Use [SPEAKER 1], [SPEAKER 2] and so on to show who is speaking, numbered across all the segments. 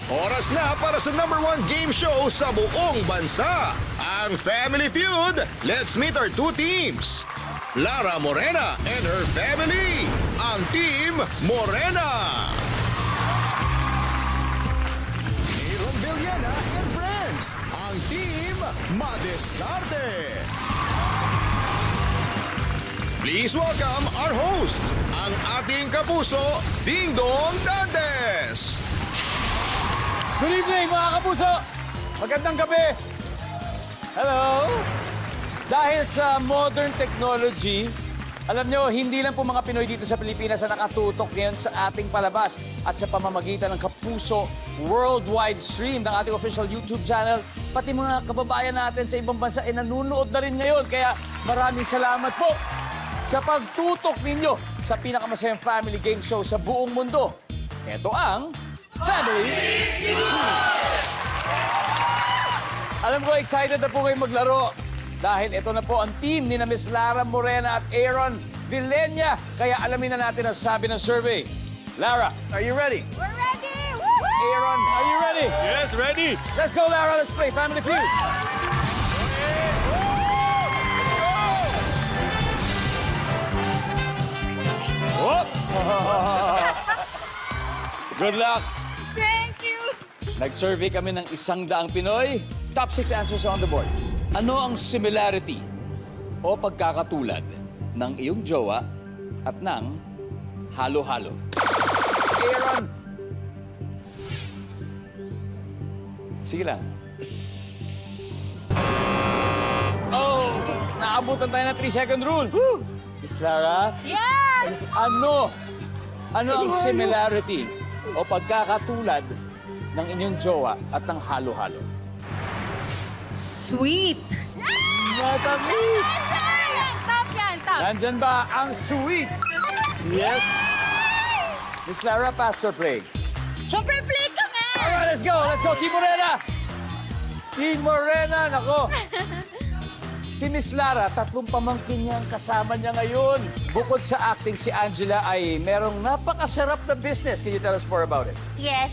[SPEAKER 1] Oras na para sa #1 game show sa buong bansa, ang Family Feud. Let's meet our two teams. Lara Morena and her family, ang Team Morena. Aaron Villena and friends, ang Team Madescarte. Please welcome our host, ang ating kapuso, Ding Dong Dantes.
[SPEAKER 2] Good evening mga kapuso! Magandang gabi! Hello! Dahil sa modern technology, alam nyo, hindi lang po mga Pinoy dito sa Pilipinas na nakatutok ngayon sa ating palabas at sa pamamagitan ng Kapuso worldwide stream ng ating official YouTube channel. Pati mga kababayan natin sa ibang bansa ay nanonood na rin ngayon. Kaya maraming salamat po sa pagtutok ninyo sa pinakamasayang family game show sa buong mundo. Ito ang Family Alam ko, excited na po kayo maglaro. Dahil ito na po ang team ni na Miss Lara Morena at Aaron Villena. Kaya alamin na natin ang sabi ng survey. Lara, are you ready?
[SPEAKER 3] We're ready! Woo-hoo!
[SPEAKER 2] Aaron, are you ready?
[SPEAKER 4] Yes, ready.
[SPEAKER 2] Let's go, Lara. Let's play Family Feud. Whoop! Good luck.
[SPEAKER 3] Thank you!
[SPEAKER 2] Nag-survey kami ng 100 Pinoy. Top 6 answers on the board. Ano ang similarity o pagkakatulad ng iyong jowa at ng halo-halo? Aaron! Sige lang. Oh! Naabutan tayo ng 3-second rule. Miss Lara,
[SPEAKER 3] Yes!
[SPEAKER 2] ano ang similarity o pagkakatulad ng inyong jowa at ng halo-halo?
[SPEAKER 3] Sweet!
[SPEAKER 2] Matamis!
[SPEAKER 3] Top yan! Top!
[SPEAKER 2] Nandyan ba ang sweet? Yes. Miss Lara, pass or play?
[SPEAKER 3] Siyempre, play kami!
[SPEAKER 2] Alright, let's go! Let's go, Team Morena! Team Morena, nako! Si Miss Lara, 3 pamangkin niyang kasama niya ngayon. Bukod sa acting, si Angela ay merong napakasarap na business. Can you tell us more about it?
[SPEAKER 5] Yes,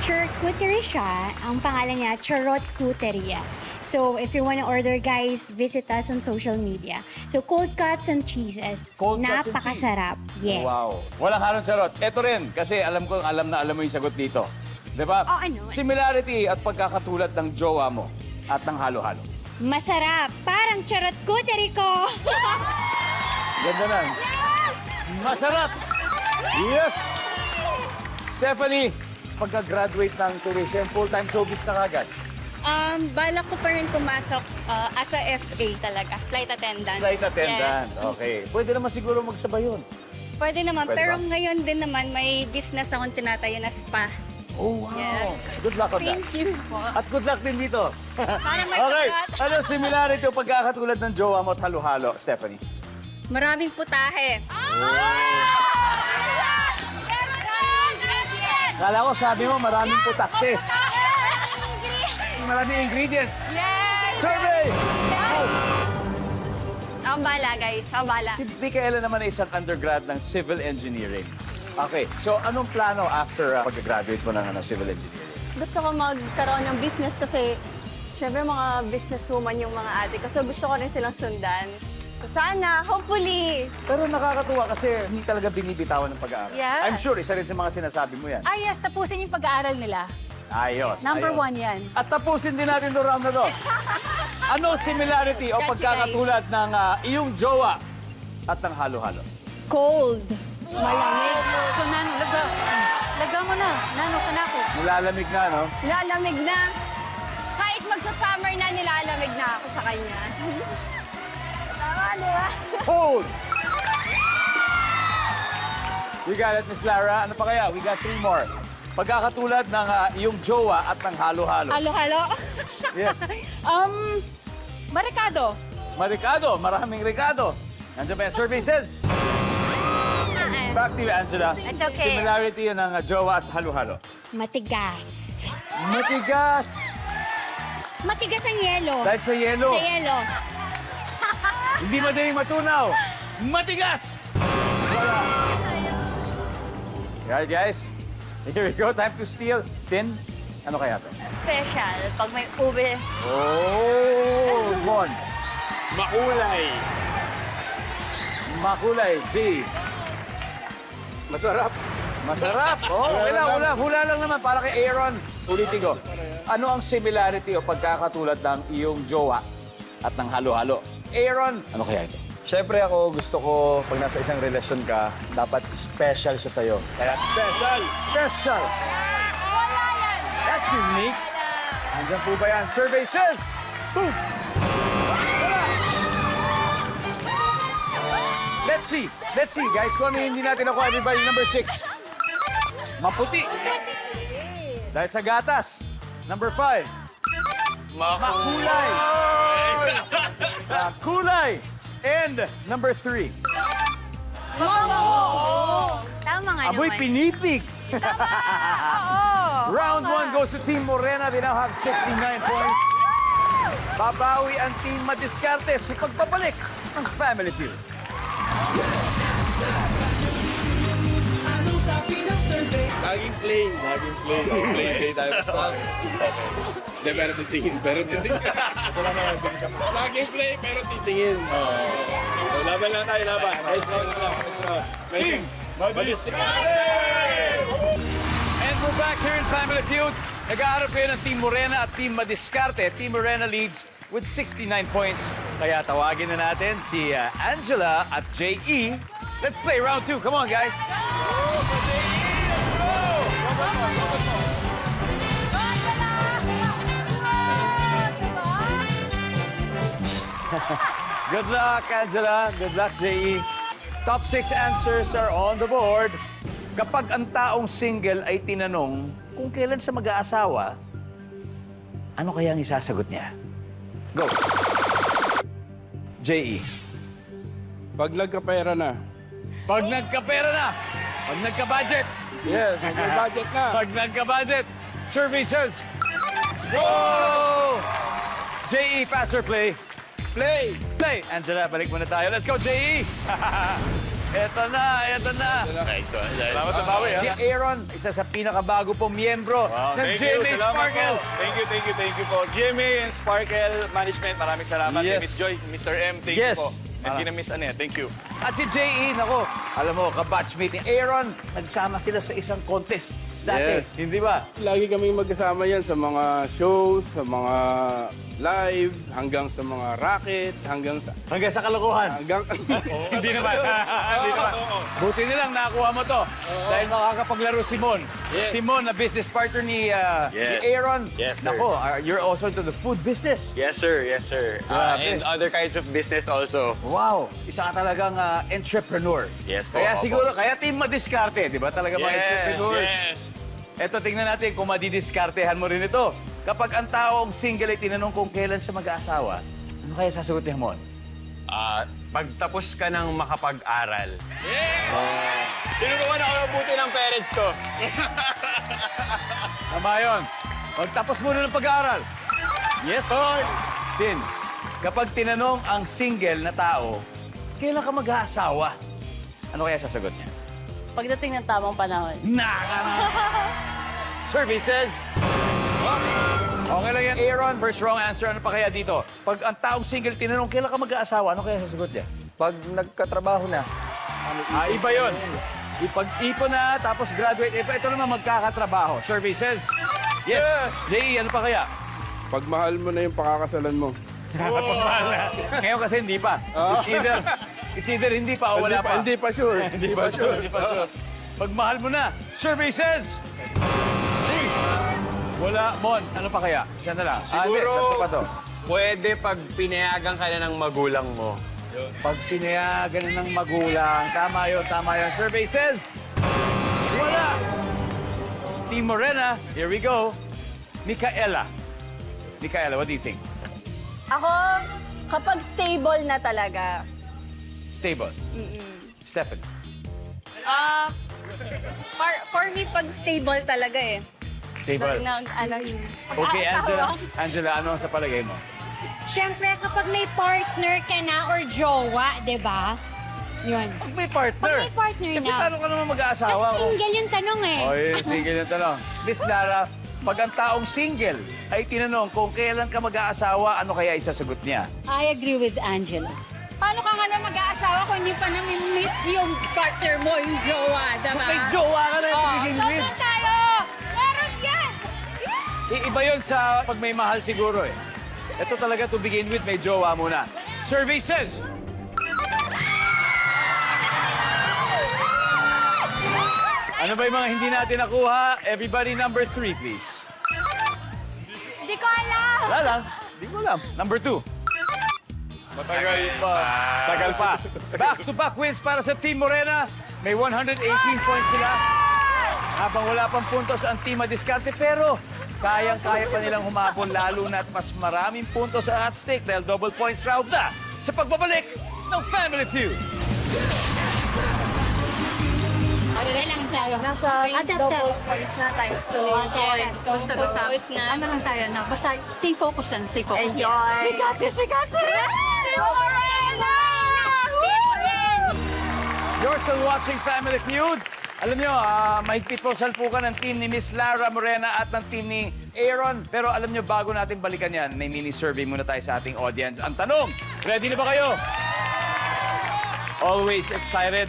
[SPEAKER 5] charcuterie siya. Ang pangalan niya, Charot Cuteria. So, if you wanna order, guys, visit us on social media. So, cold cuts and cheeses.
[SPEAKER 2] Cold cuts and
[SPEAKER 5] Napakasarap. Yes.
[SPEAKER 2] Wow. Walang halong charot. Ito rin, kasi alam na alam mo yung sagot dito. Di ba?
[SPEAKER 5] Oh, ano?
[SPEAKER 2] Similarity at pagkakatulad ng jowa mo at ng halo-halo.
[SPEAKER 5] Masarap. Parang Charot Cuterie ko.
[SPEAKER 2] Ganda na. Masarap! Yes! Stephanie, pagka-graduate ng tourism, full-time showbiz na kagad.
[SPEAKER 3] Balak ko pa rin pumasok as a FA talaga. Flight attendant.
[SPEAKER 2] Flight attendant.
[SPEAKER 3] Yes.
[SPEAKER 2] Okay. Pwede naman siguro magsabay yun.
[SPEAKER 3] Pwede naman.
[SPEAKER 2] Pwede
[SPEAKER 3] pero
[SPEAKER 2] ba?
[SPEAKER 3] ngayon din naman, may business akong tinatayo na spa.
[SPEAKER 2] Oh, wow.
[SPEAKER 3] Yes.
[SPEAKER 2] Good luck on that.
[SPEAKER 3] Thank you po.
[SPEAKER 2] At good luck din dito.
[SPEAKER 3] Para may
[SPEAKER 2] Okay.
[SPEAKER 3] sagat.
[SPEAKER 2] Ano similarity o pagkakatulad ng jowa mo at halo-halo, Stephanie?
[SPEAKER 3] Maraming putahe.
[SPEAKER 2] Kala ko sabi mo maraming putakte. Maraming ingredients.
[SPEAKER 3] Yes!
[SPEAKER 2] Survey!
[SPEAKER 3] Ang bala, guys. Ang bala.
[SPEAKER 2] Si Micaela naman ay isang undergrad ng civil engineering. Okay, so anong plano after pag-graduate mo ng civil engineering?
[SPEAKER 6] Gusto ko magkaroon ng business kasi syempre mga businesswoman yung mga ate ko. So gusto ko rin silang sundan. So sana, hopefully.
[SPEAKER 2] Pero nakakatuwa kasi hindi talaga binibitawan ng pag-aaral.
[SPEAKER 3] Yes.
[SPEAKER 2] I'm sure, isa rin sa mga sinasabi mo yan.
[SPEAKER 3] Ah, yes. Tapusin yung pag-aaral nila.
[SPEAKER 2] Ayos.
[SPEAKER 3] Number
[SPEAKER 2] ayos.
[SPEAKER 3] 1 yan.
[SPEAKER 2] At tapusin din natin itong round na to. Ano similarity o
[SPEAKER 6] Got you,
[SPEAKER 2] pagkakatulad ng iyong jowa at ng halo-halo?
[SPEAKER 6] Cold.
[SPEAKER 3] Malamig. So, Nano, laga mo na. Nano, kanako.
[SPEAKER 2] Nilalamig na, no?
[SPEAKER 6] Nilalamig na. Kahit magsa-summer na, nilalamig na ako sa kanya. Tama, di ba?
[SPEAKER 2] Hold! We got it, Miss Lara. Ano pa kaya? We got 3 more. Pagkakatulad ng iyong jowa at ng halo-halo.
[SPEAKER 3] Halo-halo.
[SPEAKER 2] Yes.
[SPEAKER 3] Barikado.
[SPEAKER 2] Marikado. Maraming Ricardo. Nandiyan ba yung survey says? Back to you, Angela.
[SPEAKER 3] It's okay.
[SPEAKER 2] Similarity ng jowa at halo-halo.
[SPEAKER 5] Matigas.
[SPEAKER 2] Matigas.
[SPEAKER 5] Matigas ang yelo.
[SPEAKER 2] Dahil sa yelo.
[SPEAKER 5] Sa yelo.
[SPEAKER 2] Hindi madaling matunaw. Matigas! Wala. Alright, guys. Here we go. Time to steal. Tin, ano kaya to?
[SPEAKER 3] Special. Pag may ube.
[SPEAKER 2] Oh, Mon.
[SPEAKER 4] Makulay.
[SPEAKER 2] Makulay. G.
[SPEAKER 4] Masarap.
[SPEAKER 2] Masarap. Oh, okay lang. Hula lang naman para kay Aaron. Ulitin ko. Ano ang similarity o pagkakatulad ng iyong jowa at ng halo-halo? Aaron, ano kaya ito?
[SPEAKER 7] Siyempre ako, gusto ko, pag nasa isang relasyon ka, dapat special siya sa'yo.
[SPEAKER 2] Kaya special. Special. That's unique. Andiyan po ba yan? Survey says. Boom. Wala. Let's see, guys, kung ano yung hindi natin nakuha. Everybody, number 6. Maputi. Dahil sa gatas. Number 5. Makulay. Makulay. And number 3.
[SPEAKER 3] Tama nga
[SPEAKER 2] Aboy,
[SPEAKER 3] naman.
[SPEAKER 2] pinipig. Round 1 goes to Team Morena. They now have 69 points. Babawi ang Team Madiskarte sa pagbabalik ng Family Feud.
[SPEAKER 4] Laging play. Play tayo basta. Hindi, pero titingin. Laging play, pero titingin. So, laban lang tayo, laban. Nice round na lang. Team Madiskarte!
[SPEAKER 2] And we're back here in Family Feud. Nag-aarap kayo ng Team Morena at Team Madiskarte. Team Morena leads with 69 points. Kaya tawagin na natin si Angela at J.E. Let's play round 2. Come on, guys. Good luck, Angela. Good luck, J.E. Top 6 answers are on the board. Kapag ang taong single ay tinanong kung kailan siya mag-aasawa, ano kaya ang isasagot niya? Go. J.E.
[SPEAKER 4] Pag nagkapera na.
[SPEAKER 2] Pag nagkapera na. Pag nagka-budget.
[SPEAKER 4] Yes, may budget na.
[SPEAKER 2] Pag nagka-budget. Survey says. Go! J.E. pass or play?
[SPEAKER 4] Play!
[SPEAKER 2] Play! Angela, balik muna tayo. Let's go, J.E. Eto na.
[SPEAKER 4] Nice one.
[SPEAKER 2] Salamat sa bawi, ha? Si Aaron, isa sa pinakabago pong miyembro ng GMA Sparkle.
[SPEAKER 7] Thank you po. GMA and Sparkle Management, maraming salamat.
[SPEAKER 2] Yes.
[SPEAKER 7] Miss Joy, Mr. M, thank
[SPEAKER 2] Yes.
[SPEAKER 7] you po. And kina Miss Annette, thank you.
[SPEAKER 2] At si J.E., nako, alam mo, kabatchmate ni Aaron, nagsama sila sa isang contest dati.
[SPEAKER 4] Yes.
[SPEAKER 2] Hindi ba?
[SPEAKER 4] Lagi kaming magkasama yan sa mga shows, sa mga live, hanggang sa mga racket, hanggang sa...
[SPEAKER 2] Hanggang sa kalokohan.
[SPEAKER 4] Hanggang...
[SPEAKER 2] Hindi naman. Hindi naman. Buti nilang nakuha mo to. Dahil makakapaglaro si Mon.
[SPEAKER 4] Yes.
[SPEAKER 2] Si Mon, na business partner ni
[SPEAKER 7] Yes.
[SPEAKER 2] Aaron.
[SPEAKER 7] Yes, sir.
[SPEAKER 2] Nako, you're also into the food business.
[SPEAKER 7] Yes, sir. Yes, sir.
[SPEAKER 2] Grabe.
[SPEAKER 7] And other kinds of business also.
[SPEAKER 2] Wow, isa ka talagang entrepreneur.
[SPEAKER 7] Yes po,
[SPEAKER 2] Kaya
[SPEAKER 7] opo.
[SPEAKER 2] siguro, kaya team madiskarte, di ba? Talaga mga entrepreneurs.
[SPEAKER 7] Yes.
[SPEAKER 2] Eto, tingnan natin kung madidiskartehan mo rin ito. Kapag ang taong single ay tinanong kung kailan siya mag-aasawa, ano kaya sasagutin mo?
[SPEAKER 7] Pagtapos ka ng makapag-aral. Tinuruan ako mabuti ng parents ko.
[SPEAKER 2] Tama yun. Pagtapos muna ng pag-aaral. Yes, sir. Din, kapag tinanong ang single na tao, kailan ka mag-aasawa? Ano kaya sasagot niya?
[SPEAKER 6] Pagdating ng tamang panahon.
[SPEAKER 2] Services. Okay lang yan, Aaron. First wrong answer. Ano pa kaya dito? Pag ang taong single tinanong, kailan ka mag-aasawa? Ano kaya sasagot niya?
[SPEAKER 7] Pag nagkatrabaho na.
[SPEAKER 2] Iba yun. Ipag-ipon na, tapos graduate. Ito naman magkakatrabaho. Services. Yes. J.E., ano pa kaya?
[SPEAKER 4] Pag mahal mo na yung pakakasalan mo.
[SPEAKER 2] Ngayon kasi hindi pa. It's either hindi pa o wala pa.
[SPEAKER 4] Hindi pa sure.
[SPEAKER 2] Hindi pa sure. Pag mahal mo na, survey says... Wala. Mon, ano pa kaya? Siya na lang.
[SPEAKER 7] Siguro,
[SPEAKER 2] Ano pa to?
[SPEAKER 7] pwede pag pinayagan ka na ng magulang mo.
[SPEAKER 2] Pag pinayagan na ng magulang, tama yun. Survey says... Wala. Team Morena, here we go. Micaela, what do you think?
[SPEAKER 6] Ako, kapag stable na talaga.
[SPEAKER 2] Stable. Stephen.
[SPEAKER 3] For me, pag stable talaga eh.
[SPEAKER 2] Stable. Okay, Angela. Angela, ano ang sa palagay mo?
[SPEAKER 5] Siyempre, kapag may partner ka na or jowa, di ba? Yun.
[SPEAKER 2] Pag may partner.
[SPEAKER 5] Pag may partner
[SPEAKER 2] Kasi
[SPEAKER 5] na.
[SPEAKER 2] paano ka naman mag-aasawa?
[SPEAKER 5] Kasi single yung tanong eh.
[SPEAKER 2] O, yun, single yung tanong. Miss Lara, pag ang taong single ay tinanong kung kailan ka mag-aasawa, ano kaya isasagot niya?
[SPEAKER 5] I agree with Angela.
[SPEAKER 3] Paano ka nga na mag-aasawa kung hindi pa namin-meet yung partner mo, yung jowa, diba?
[SPEAKER 2] May jowa ka na yung
[SPEAKER 3] Oh,
[SPEAKER 2] begin
[SPEAKER 3] so
[SPEAKER 2] with.
[SPEAKER 3] doon tayo! Meron yan!
[SPEAKER 2] Iba yun sa pag may mahal siguro eh. Ito talaga to begin with, may jowa muna. Survey says... Ano ba yung mga hindi natin nakuha? Everybody number 3, please.
[SPEAKER 3] Hindi ko alam!
[SPEAKER 2] Wala lang. Hindi ko alam. Number 2.
[SPEAKER 4] Matagal pa.
[SPEAKER 2] Tagal pa. Back-to-back wins para sa Team Morena. May 118 points sila. Habang wala pang puntos ang Team Madiscarte. Pero kayang-kaya pa nilang humabol lalo na at mas maraming puntos ang at stake dahil double points round na sa pagbabalik ng Family Feud.
[SPEAKER 5] Relax tayo.
[SPEAKER 6] Nasa double points na times 2 points.
[SPEAKER 3] Basta.
[SPEAKER 5] Ano lang tayo na, basta stay focused lang, stay focused.
[SPEAKER 6] Enjoy!
[SPEAKER 5] We got this, we got this!
[SPEAKER 3] Morena!
[SPEAKER 2] You're still watching Family Feud. Alam nyo, mahigpit po salpukan ng team ni Miss Lara Morena at ng team ni Aaron. Pero alam nyo, bago natin balikan yan, may mini-survey muna tayo sa ating audience. Ang tanong, ready na ba kayo? Always excited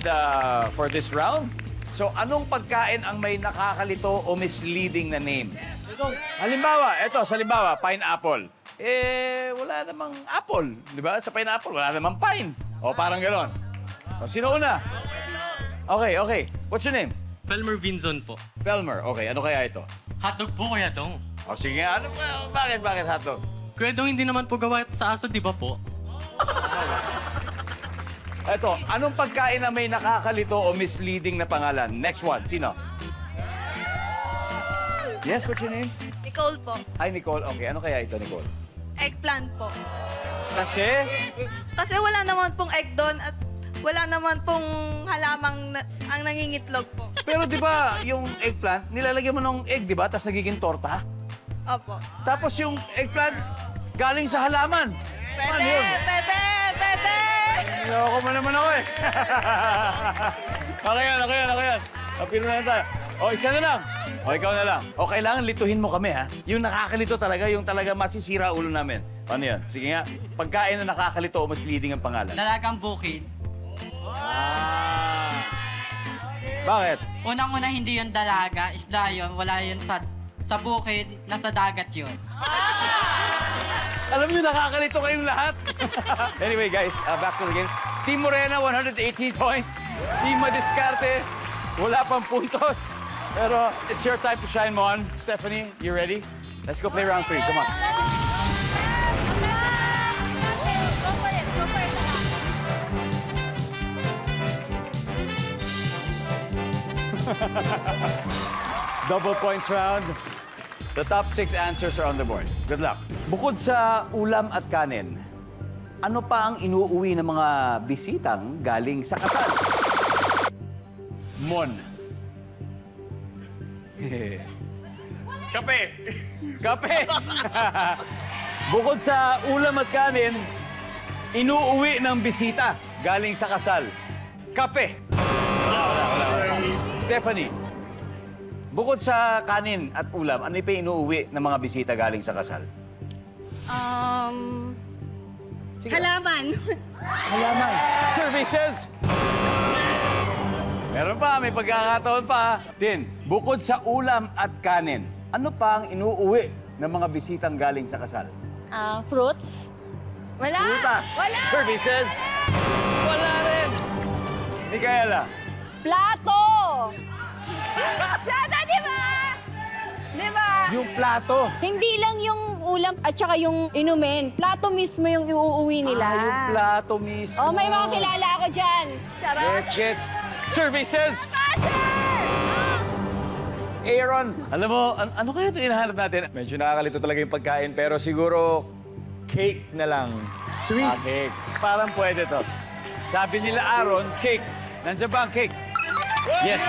[SPEAKER 2] for this round? So, anong pagkain ang may nakakalito o misleading na name? Halimbawa, sa halimbawa, pineapple. Wala namang apple. Di ba? Sa pineapple, wala namang pine. O, parang gano'n. O, sino una? Okay. What's your name?
[SPEAKER 8] Felmer Vinzon po.
[SPEAKER 2] Felmer. Okay, ano kaya ito?
[SPEAKER 8] Hotdog po, Kuya Dong.
[SPEAKER 2] O, sige, ano ba? Bakit hotdog?
[SPEAKER 8] Kuya Dong, hindi naman po gawa ito sa aso, di ba po?
[SPEAKER 2] Ito, anong pagkain na may nakakalito o misleading na pangalan? Next one, sino? Yes, what's your name?
[SPEAKER 6] Nicole po.
[SPEAKER 2] Hi, Nicole. Okay, ano kaya ito, Nicole?
[SPEAKER 6] Eggplant po.
[SPEAKER 2] Kasi,
[SPEAKER 6] Kasi wala naman pong egg doon at wala naman pong halamang ang nangingitlog po.
[SPEAKER 2] pero di ba yung eggplant, nilalagyan mo ng egg, di ba? Tapos nagiging torta.
[SPEAKER 6] Opo.
[SPEAKER 2] Tapos yung eggplant, galing sa halaman. Paano
[SPEAKER 6] Pwede!
[SPEAKER 2] yun?
[SPEAKER 6] Pwede! Pwede!
[SPEAKER 2] Ayoko mo naman ako eh. Okay yan. Apilo na tayo. O, isa na lang. O, ikaw na lang. O, kailangan lituhin mo kami, ha? Yung nakakalito talaga, yung talaga masisira ulo namin. Ano yan? Sige nga. Pagkain na nakakalito o misleading ang pangalan.
[SPEAKER 9] Dalagang bukid.
[SPEAKER 2] Bakit?
[SPEAKER 9] Unang-una hindi yun dalaga, isda yun, wala yun sa bukid, nasa dagat yun.
[SPEAKER 2] Alam niyo, nakakalito kayong lahat. Anyway, guys, back to the game. Team Morena, 118 points. Team Madiscarte, wala pang puntos. Pero it's your time to shine, Mon. Stephanie, you ready? Let's go play round 3. Come on. Double points round. The top 6 answers are on the board. Good luck. Bukod sa ulam at kanin, ano pa ang inuuwi ng mga bisitang galing sa kasal? Mon.
[SPEAKER 4] Kape!
[SPEAKER 2] Kape! Bukod sa ulam at kanin, inuuwi ng bisita galing sa kasal. Kape. Wala. Stephanie, bukod sa kanin at ulam, ano pa inuuwi ng mga bisita galing sa kasal? Sige.
[SPEAKER 3] Halaman.
[SPEAKER 2] Halaman. Services. Meron pa, may pagkakataon pa. Tin, bukod sa ulam at kanin, ano pa ang inuuwi ng mga bisitang galing sa kasal?
[SPEAKER 6] Fruits? Wala!
[SPEAKER 2] Prutas.
[SPEAKER 6] Wala!
[SPEAKER 2] Services. Wala rin. Micaela.
[SPEAKER 6] Plato! Plato, di ba? Di ba?
[SPEAKER 2] Yung plato.
[SPEAKER 6] Hindi lang yung ulam at saka yung inumin. Plato mismo yung iuuwi nila.
[SPEAKER 2] Yung plato mismo.
[SPEAKER 6] Oh, may mga kilala ako dyan. Charot!
[SPEAKER 2] Gets. Services. Aaron, alam mo, ano kaya ito hinahanap natin?
[SPEAKER 7] Medyo nakakalito talaga yung pagkain, pero siguro cake na lang. Sweets.
[SPEAKER 2] Cake. Parang pwede to. Sabi nila Aaron, cake. Nandiyan ba ang cake? Yes.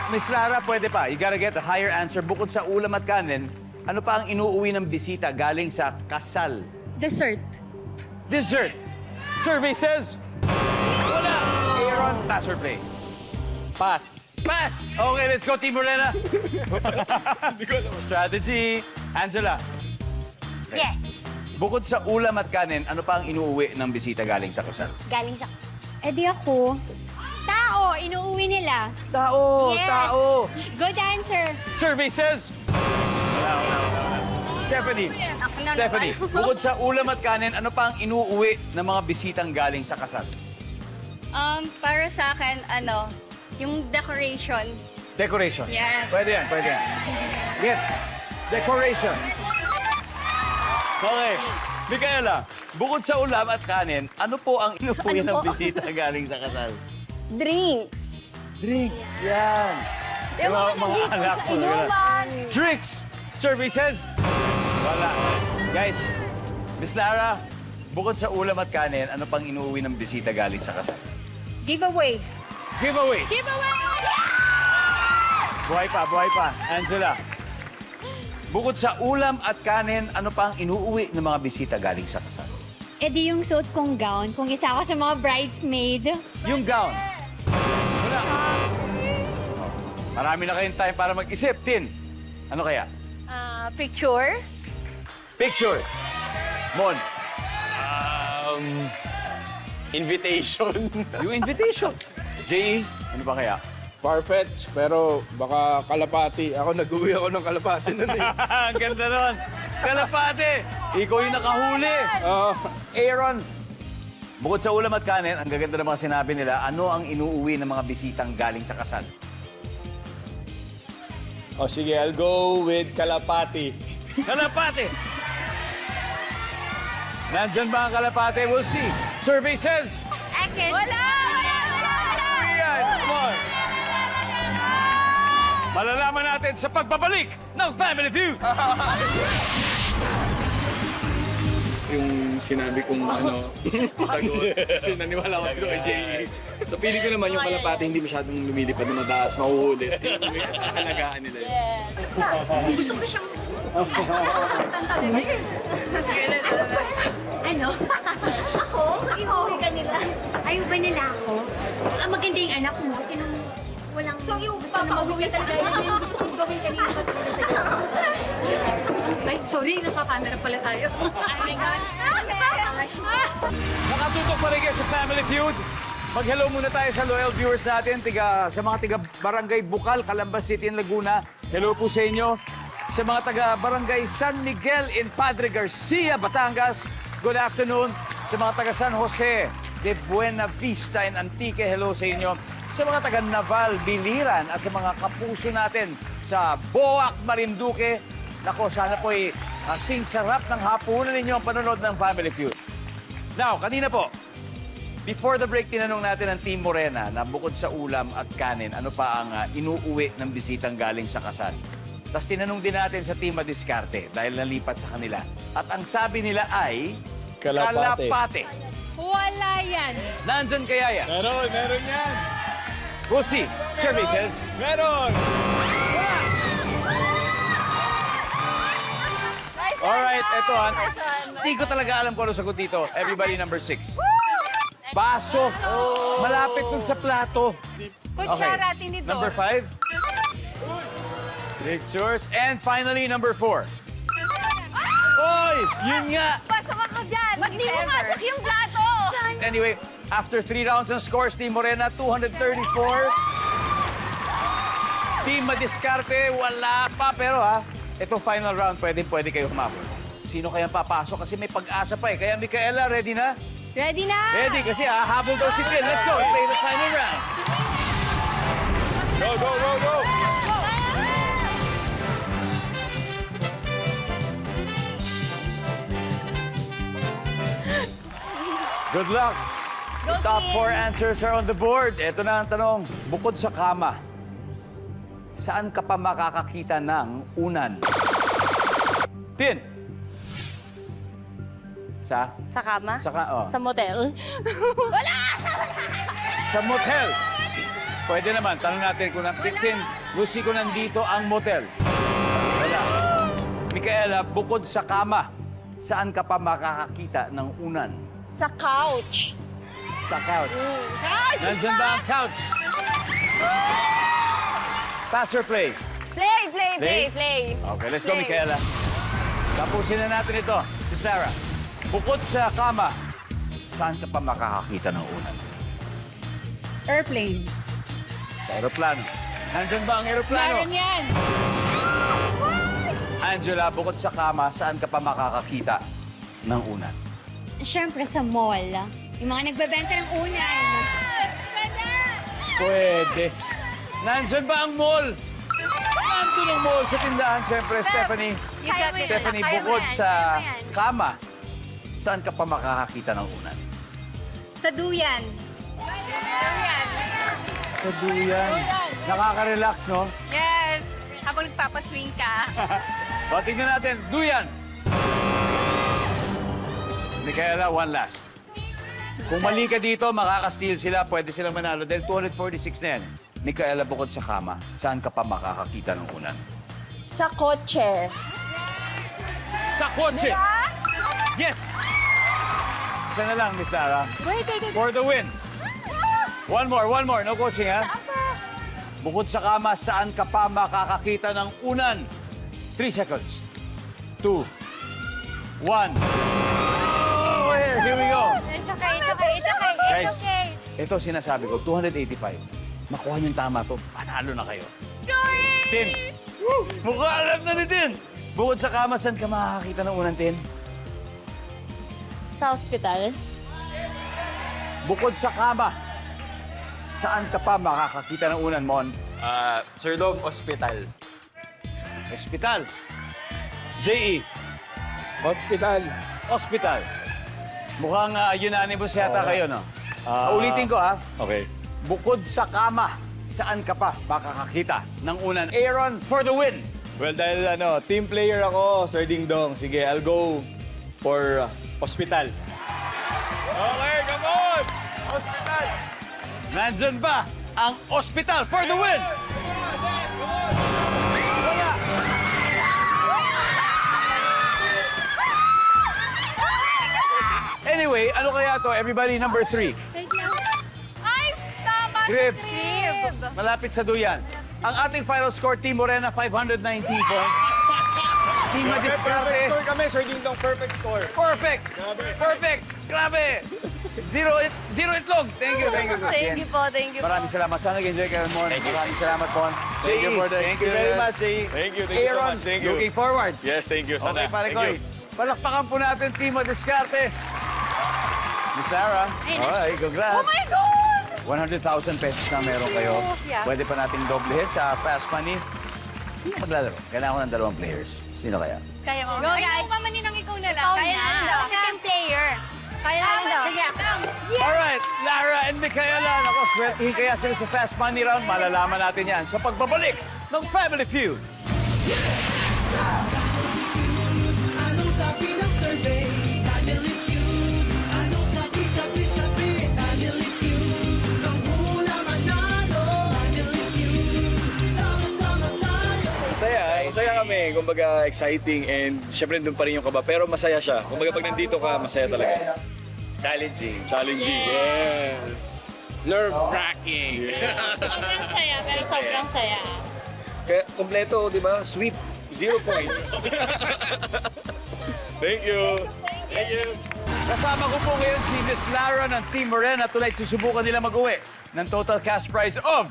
[SPEAKER 2] Miss Lara, pwede pa. You gotta get a higher answer. Bukod sa ulam at kanin, ano pa ang inuuwi ng bisita galing sa kasal?
[SPEAKER 5] Dessert.
[SPEAKER 2] Dessert. Survey says... Wala. Aaron, pass or play?
[SPEAKER 4] Pass.
[SPEAKER 2] Pass! Okay, let's go, Team Morena.
[SPEAKER 4] Hindi ko alam.
[SPEAKER 2] Strategy. Angela,
[SPEAKER 5] Yes.
[SPEAKER 2] bukod sa ulam at kanin, ano pa ang inuuwi ng bisita galing sa kasal?
[SPEAKER 5] Galing sa... Eh di ako. Tao, inuuwi nila.
[SPEAKER 2] Tao!
[SPEAKER 5] Yes.
[SPEAKER 2] Tao!
[SPEAKER 5] Good answer.
[SPEAKER 2] Survey says... Wala. Stephanie, Stephanie, bukod sa ulam at kanin, ano pa ang inuuwi ng mga bisitang galing sa kasal?
[SPEAKER 3] Para sa akin, yung decoration.
[SPEAKER 2] Decoration.
[SPEAKER 3] Yes.
[SPEAKER 2] Pwede yan. Gets. Decoration. Okay. Micaela, bukod sa ulam at kanin, ano po ang inuuwi ng bisita galing sa kasal?
[SPEAKER 6] Drinks.
[SPEAKER 2] Drinks. Yan.
[SPEAKER 6] Yung mga nandito
[SPEAKER 2] alak
[SPEAKER 6] sa
[SPEAKER 2] po,
[SPEAKER 6] inuman.
[SPEAKER 2] Drinks. Services. Wala. Guys, Miss Lara, bukod sa ulam at kanin, ano pang inuuwi ng bisita galing sa kasal?
[SPEAKER 5] Giveaways.
[SPEAKER 2] Giveaways. Buhay pa. Angela, bukod sa ulam at kanin, ano pang inuuwi ng mga bisita galing sa kasal?
[SPEAKER 5] Eh di yung suot kong gown, kung isa ako sa mga bridesmaid.
[SPEAKER 2] Yung gown. Wala. Marami na kayong time para mag-isip. Tin, ano kaya?
[SPEAKER 6] Picture.
[SPEAKER 2] Picture. Mon,
[SPEAKER 4] Invitation.
[SPEAKER 2] yung invitation. J.E., ano pa kaya?
[SPEAKER 4] Farfetch, pero baka kalapati. Ako, nag-uwi ako ng kalapati nun eh.
[SPEAKER 2] Ang ganda nun. Kalapate, ikaw yung nakahuli. Aaron, bukod sa ulam at kanin, ang gaganda ng mga sinabi nila, ano ang inuuwi ng mga bisitang galing sa kasal?
[SPEAKER 4] Sige, I'll go with kalapati.
[SPEAKER 2] Kalapate! Nandyan ba ang kalapate? We'll see. Survey says...
[SPEAKER 6] Wala!
[SPEAKER 4] Yan, come on.
[SPEAKER 2] Malalaman natin sa pagbabalik ng Family Feud.
[SPEAKER 4] Yung sinabi kong sagot. Kasi naniwala ko dito kay J.E. So, pili ko naman yung kalapati hindi masyadong lumilipad na mataas, mahuhuli. Halagaan nila yun.
[SPEAKER 5] Gusto ko siyang... Ano? Ako? Ihohi ka nila. Ayaw ba nila ako? Ang maganda yung anak mo. Sinong walang... So yung papagawin talaga yun yung gusto kong gawin kanina patulog sa iyo. Ay, sorry. Naka-camera pala tayo. Oh my gosh.
[SPEAKER 2] Nakatutok pa rin kayo sa Family Feud. Mag-hello muna tayo sa loyal viewers natin, sa mga taga Barangay Bukal, Calambas City in Laguna. Hello po sa inyo. Sa mga taga Barangay San Miguel in Padre Garcia, Batangas, good afternoon. Sa mga taga San Jose de Buena Vista in Antique, hello sa inyo. Sa mga taga Naval, Biliran at sa mga kapuso natin sa Boac, Marinduque, nako, sana po'y kasing sarap ng hapunan ninyo ang panonood ng Family Feud. Now, kanina po, before the break, tinanong natin ang Team Morena na bukod sa ulam at kanin, ano pa ang inuuwi ng bisitang galing sa kasal. Tapos tinanong din natin sa Team Madiskarte dahil nalipat sa kanila. At ang sabi nila ay...
[SPEAKER 4] Kalapate.
[SPEAKER 5] Wala yan.
[SPEAKER 2] Nandyan kaya yan?
[SPEAKER 4] Meron yan.
[SPEAKER 2] We'll see. Services.
[SPEAKER 4] Meron!
[SPEAKER 2] Alright, eto hindi ko talaga alam kung ano sagot dito. Everybody number 6. Baso. Malapit dun sa plato.
[SPEAKER 5] Kutsara, tinidor.
[SPEAKER 2] Number 5. Pictures. And finally, number 4. Oy! Yun nga!
[SPEAKER 5] Pasok ako dyan.
[SPEAKER 6] Ba't di mo masok yung plato?
[SPEAKER 2] Anyway, after 3 rounds ng scores, Team Morena, 234. Team Madiskarte, wala pa. Pero itong final round, pwede kayo humabol. Sino kayang papasok? Kasi may pag-asa pa eh. Kaya, Micaela, ready na?
[SPEAKER 6] Ready na?
[SPEAKER 2] Ready, kasi habol daw si Phil. Let's go, play the final round.
[SPEAKER 4] Go, go, go, go!
[SPEAKER 2] Good luck. The top 4 answers are on the board. Ito na ang tanong. Bukod sa kama, saan ka pa makakakita ng unan? Tin. Sa?
[SPEAKER 3] Sa kama?
[SPEAKER 2] Sa
[SPEAKER 3] motel?
[SPEAKER 2] Sa motel. Pwede naman. Tanong natin kung Tin, we'll see kung nandito ang motel. Wala. Micaela, bukod sa kama, saan ka pa makakakita ng unan?
[SPEAKER 6] Sa couch.
[SPEAKER 2] Sa couch. Nandyan ba ang couch? Pass or play?
[SPEAKER 6] Play.
[SPEAKER 2] Okay, let's go,
[SPEAKER 6] Play.
[SPEAKER 2] Micaela. Tapusin na natin ito. Si Sarah, bukod sa kama, saan ka pa makakakita ng unan?
[SPEAKER 3] Airplane.
[SPEAKER 2] Sa aeroplano. Nandyan ba ang aeroplano?
[SPEAKER 3] Meron yan.
[SPEAKER 2] Angela, bukod sa kama, saan ka pa makakakita ng unan?
[SPEAKER 5] Siyempre sa mall. Yung mga nagbebenta ng unan.
[SPEAKER 2] Pwede. Nandyan ba ang mall? Nandun ang mall sa tindahan, siyempre, Stephanie. Stephanie, bukod sa kama, saan ka pa makakakita ng unan?
[SPEAKER 3] Sa duyan.
[SPEAKER 2] Sa duyan. Nakaka-relax, no?
[SPEAKER 3] Yes. Habang nagpapaswing ka.
[SPEAKER 2] O, tingnan natin. Duyan. Micaela, one last. Kung mali ka dito, makaka-steal sila. Pwede silang manalo dahil 246 na yan. Micaela, bukod sa kama, saan ka pa makakakita ng unan?
[SPEAKER 6] Sa kotse.
[SPEAKER 2] Sa kotse! Yes! Isa na lang, Miss Lara.
[SPEAKER 6] Wait.
[SPEAKER 2] For the win. One more. No coaching, ha? Bukod sa kama, saan ka pa makakakita ng unan? 3 seconds. 2, 1. Oh, here we go.
[SPEAKER 3] It's okay.
[SPEAKER 2] Guys, ito sinasabi ko, 285. Makuha niyong tama to, panalo na kayo. Tin, mukha alam na ni Tin. Bukod sa kama, saan ka makakakita ng unan, Tin?
[SPEAKER 3] Sa hospital.
[SPEAKER 2] Bukod sa kama, saan ka pa makakakita ng unan, Mon?
[SPEAKER 7] Sir Dong, ospital.
[SPEAKER 2] Hospital. J.E.
[SPEAKER 7] Hospital.
[SPEAKER 2] Hospital. Mukhang unanimous yata kayo, no? Ulitin ko, ha?
[SPEAKER 7] Okay.
[SPEAKER 2] Bukod sa kama, saan ka pa makakakita ng unan? Aaron for the win.
[SPEAKER 7] Well, dahil team player ako, Sir Ding Dong. Sige, I'll go for hospital. Okay, come on! Hospital!
[SPEAKER 2] Nandyan ba ang hospital for the win? Wala. Anyway, ano kaya to? Everybody, number 3.
[SPEAKER 3] Ay, tama.
[SPEAKER 2] Crib. Malapit sa duyan. Ang ating final score, Team Morena, 519 points. Team
[SPEAKER 7] Perfect
[SPEAKER 2] Madiskarte,
[SPEAKER 7] score kami, Sir Ding Dong. Perfect score.
[SPEAKER 2] perfect. Perfect. Grabe. Zero itlog. Thank you.
[SPEAKER 6] Thank you po.
[SPEAKER 2] Maraming salamat. Sana nag-enjoy kayo mo. Maraming salamat po.
[SPEAKER 7] Thank you for the
[SPEAKER 2] Thank you very much, J.E.
[SPEAKER 7] Thank you so
[SPEAKER 2] Aaron,
[SPEAKER 7] much. Thank you.
[SPEAKER 2] looking forward.
[SPEAKER 7] Yes, thank you.
[SPEAKER 2] Okay,
[SPEAKER 7] Sana.
[SPEAKER 2] pare
[SPEAKER 7] Thank
[SPEAKER 2] Koy.
[SPEAKER 7] you.
[SPEAKER 2] Palakpakan po natin, Team Madiskarte. Miss Lara. Ay, congrats.
[SPEAKER 3] Oh my God!
[SPEAKER 2] 100,000 pesos na meron kayo.
[SPEAKER 3] Yeah.
[SPEAKER 2] Pwede pa nating doblehin sa Fast Money. Sino maglalaro? Kailangan ko ng 2 players. Sino kaya?
[SPEAKER 3] Kaya mo.
[SPEAKER 6] Go,
[SPEAKER 3] Ay,
[SPEAKER 6] guys.
[SPEAKER 3] ikaw, Mamaninang, ikaw na lang.
[SPEAKER 6] Kaya na rin daw.
[SPEAKER 3] Second player.
[SPEAKER 6] Kaya na daw.
[SPEAKER 3] Sige,
[SPEAKER 2] Alright, Lara and Micaela. Naku, swertihin kaya sila sa Fast Money Round. Malalaman natin yan sa pagbabalik ng Family Feud.
[SPEAKER 10] Anong sabi ng survey? Family Feud. Anong sabi? Family Feud. Nang hula manalo. Family Feud. Sama-sama tayo.
[SPEAKER 4] Masaya kami. Kumbaga, exciting and syempre doon pa rin yung kaba. Pero masaya siya. Kumbaga, pag nandito ka, masaya talaga.
[SPEAKER 7] Challenging.
[SPEAKER 4] Challenging.
[SPEAKER 7] Yes. Nerve-wracking.
[SPEAKER 3] sobrang saya, pero sobrang saya.
[SPEAKER 4] Kaya kompleto, di ba? Sweep. 0 points.
[SPEAKER 7] Thank you. Thank you.
[SPEAKER 2] Kasama ko po ngayon si Miss Lara ng Team Morena. Tonight, susubukan nila mag-uwi ng total cash prize of...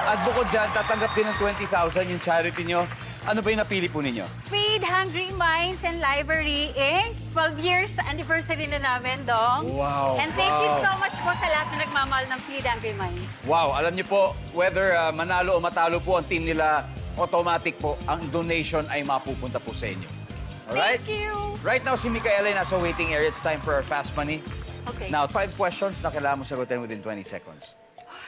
[SPEAKER 2] At bukod dyan, tatanggap din ng 20,000 yung charity nyo. Ano ba yung napili po ninyo?
[SPEAKER 3] Feed Hungry Minds and Library Inc. 12 years anniversary na namin, Dong.
[SPEAKER 2] Wow,
[SPEAKER 3] And thank you so much po sa lahat na nagmamahal ng Feed Hungry Minds.
[SPEAKER 2] Wow, alam niyo po, whether manalo o matalo po ang team nila, automatic po, ang donation ay mapupunta po sa inyo. Alright?
[SPEAKER 3] Thank you.
[SPEAKER 2] Right now, si Micaela ay nasa waiting area. It's time for our Fast Money.
[SPEAKER 3] Okay.
[SPEAKER 2] Now, 5 questions na kailangan mo sagutin within 20 seconds.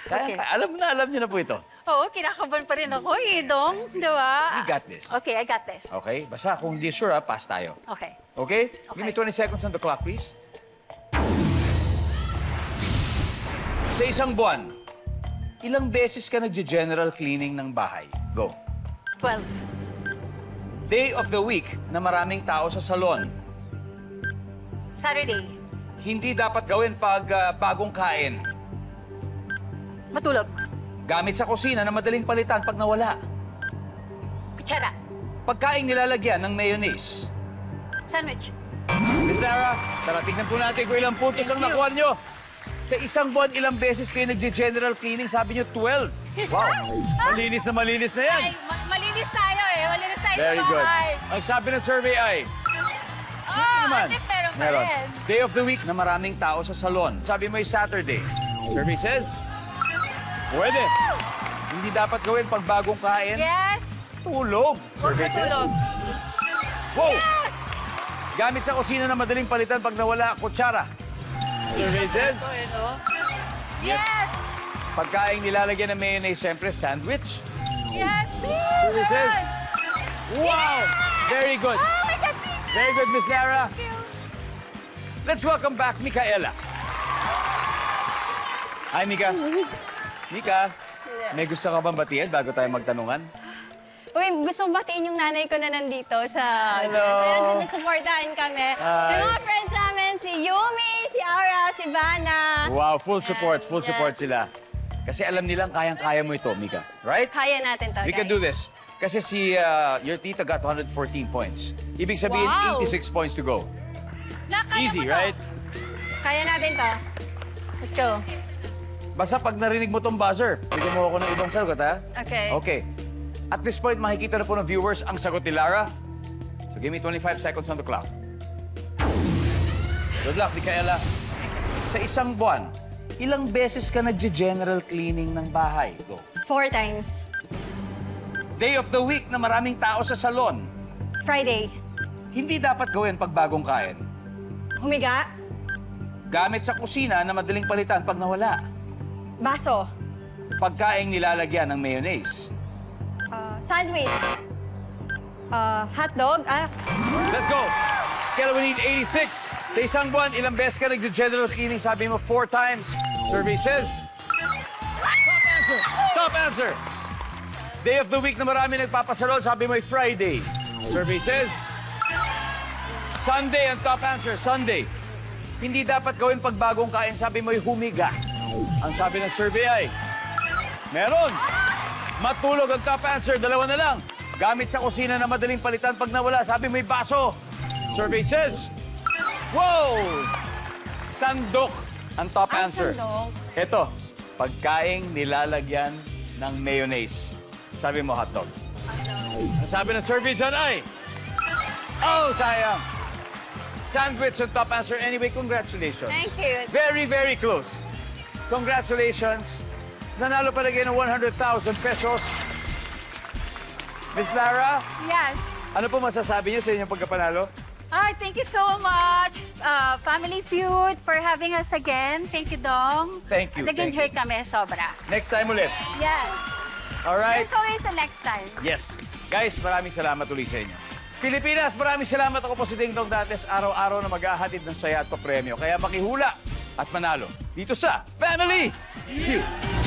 [SPEAKER 3] Okay.
[SPEAKER 2] Alam niyo na po ito.
[SPEAKER 3] Oo, kinakabahan pa rin ako eh, Dong. Di ba?
[SPEAKER 2] You got this.
[SPEAKER 3] Okay, I got this.
[SPEAKER 2] Okay? Basta kung hindi sure, pass tayo.
[SPEAKER 3] Okay.
[SPEAKER 2] Okay? Give me 20 seconds on the clock, please. Sa isang buwan, ilang beses ka nagje-general cleaning ng bahay? Go.
[SPEAKER 3] 12.
[SPEAKER 2] Day of the week na maraming tao sa salon.
[SPEAKER 5] Saturday.
[SPEAKER 2] Hindi dapat gawin pag bagong kain.
[SPEAKER 5] Matulog.
[SPEAKER 2] Gamit sa kusina na madaling palitan pag nawala.
[SPEAKER 5] Kutsara.
[SPEAKER 2] Pagkain nilalagyan ng mayonnaise.
[SPEAKER 5] Sandwich.
[SPEAKER 2] Miss Lara, tara tignan po natin kung ilang puntos ang nakuha nyo. Sa isang buwan, ilang beses kayo nag-general cleaning? Sabi nyo 12. Wow, malinis na yan.
[SPEAKER 5] Ay, malinis tayo eh. Malinis tayo
[SPEAKER 2] Very
[SPEAKER 5] sa
[SPEAKER 2] good.
[SPEAKER 5] bahay.
[SPEAKER 2] Ang sabi ng survey ay,
[SPEAKER 5] Oh,
[SPEAKER 2] naman.
[SPEAKER 5] at least meron pa rin.
[SPEAKER 2] Day of the week na maraming tao sa salon. Sabi mo ay Saturday. Survey says, pwede. Hindi dapat gawin pag bagong kain.
[SPEAKER 5] Yes.
[SPEAKER 2] Tulog. Survey says,
[SPEAKER 5] Matulog.
[SPEAKER 2] wow. Gamit sa kusina na madaling palitan pag nawala, kutsara. Survey says,
[SPEAKER 5] Yes.
[SPEAKER 2] pagkain nilalagyan ng mayonnaise, siyempre, sandwich.
[SPEAKER 5] Yes.
[SPEAKER 2] Survey says, wow. Very good.
[SPEAKER 5] Oh my God.
[SPEAKER 2] Very good, Miss Lara.
[SPEAKER 5] Thank you.
[SPEAKER 2] Let's welcome back Micaela. Hi, Mika. Mika, may gusto ka bang batiin bago tayo magtanungan?
[SPEAKER 6] Uy, gusto kong batiin yung nanay ko na nandito sa...
[SPEAKER 2] Hello.
[SPEAKER 6] Kaya sinusuportahan kami.
[SPEAKER 2] Hi.
[SPEAKER 6] Yung mga friends namin, si Yumi, si Ara, si Vanna.
[SPEAKER 2] Wow, full support
[SPEAKER 6] Yes.
[SPEAKER 2] sila. Kasi alam nilang kayang-kaya mo ito, Mika. Right?
[SPEAKER 6] Kaya natin to,
[SPEAKER 2] We can
[SPEAKER 6] guys.
[SPEAKER 2] do this. Kasi your tita got 114 points. Ibig sabihin,
[SPEAKER 5] Wow.
[SPEAKER 2] 86 points to go.
[SPEAKER 5] Nakaya
[SPEAKER 2] Easy,
[SPEAKER 5] mo to.
[SPEAKER 2] right?
[SPEAKER 6] Kaya natin to. Let's go.
[SPEAKER 2] Basta pag narinig mo tong buzzer, bigyan mo ako ng ibang sagot, ha?
[SPEAKER 6] Okay.
[SPEAKER 2] Okay. At this point, makikita na po ng viewers ang sagot ni Lara. So give me 25 seconds on the clock. Good luck, Micaela. Sa isang buwan, ilang beses ka nagge-general cleaning ng bahay? Go.
[SPEAKER 6] 4 times.
[SPEAKER 2] Day of the week na maraming tao sa salon.
[SPEAKER 6] Friday.
[SPEAKER 2] Hindi dapat gawin pag bagong kain.
[SPEAKER 6] Humiga.
[SPEAKER 2] Gamit sa kusina na madaling palitan pag nawala.
[SPEAKER 6] Baso.
[SPEAKER 2] Pagkain nilalagyan ng mayonnaise.
[SPEAKER 6] Sandwich. Hotdog.
[SPEAKER 2] Let's go! Kailan we need 86. Sa isang buwan, ilang beses ka nagge-general cleaning? Sabi mo 4 times. Survey says... Top answer! Top answer! Day of the week na marami nagpapasalon, sabi mo ay Friday. Survey says... Sunday ang top answer, Sunday. Hindi dapat gawin pag bagong kain, sabi mo ay humiga. Ang sabi ng survey ay... Meron! Matulog ang top answer, 2 na lang. Gamit sa kusina na madaling palitan pag nawala, sabi may baso. Survey says, wow! Sandok ang top answer.
[SPEAKER 6] Sandok.
[SPEAKER 2] Ito, pagkaing nilalagyan ng mayonnaise. Sabi mo hotdog. Ang sabi ng survey dyan ay, oh, sayang. Sandwich ang top answer. Anyway, congratulations.
[SPEAKER 6] Thank you.
[SPEAKER 2] Very, very close. Congratulations. Nanalo pa rin ng 100,000 pesos. Miss Lara,
[SPEAKER 5] Yes.
[SPEAKER 2] ano po masasabi niyo sa inyong pagkapanalo?
[SPEAKER 5] Ay, thank you so much, Family Feud, for having us again. Thank you, Dong.
[SPEAKER 2] Thank you,
[SPEAKER 5] Nag-enjoy kami, sobra.
[SPEAKER 2] Next time ulit.
[SPEAKER 5] Yes.
[SPEAKER 2] Alright?
[SPEAKER 5] There's always a next time.
[SPEAKER 2] Yes. Guys, maraming salamat ulit sa inyo. Pilipinas, maraming salamat. Ako po si Ding Dong Dantes, araw-araw na maghahatid ng saya at papremyo. Kaya makihula at manalo dito sa Family Feud.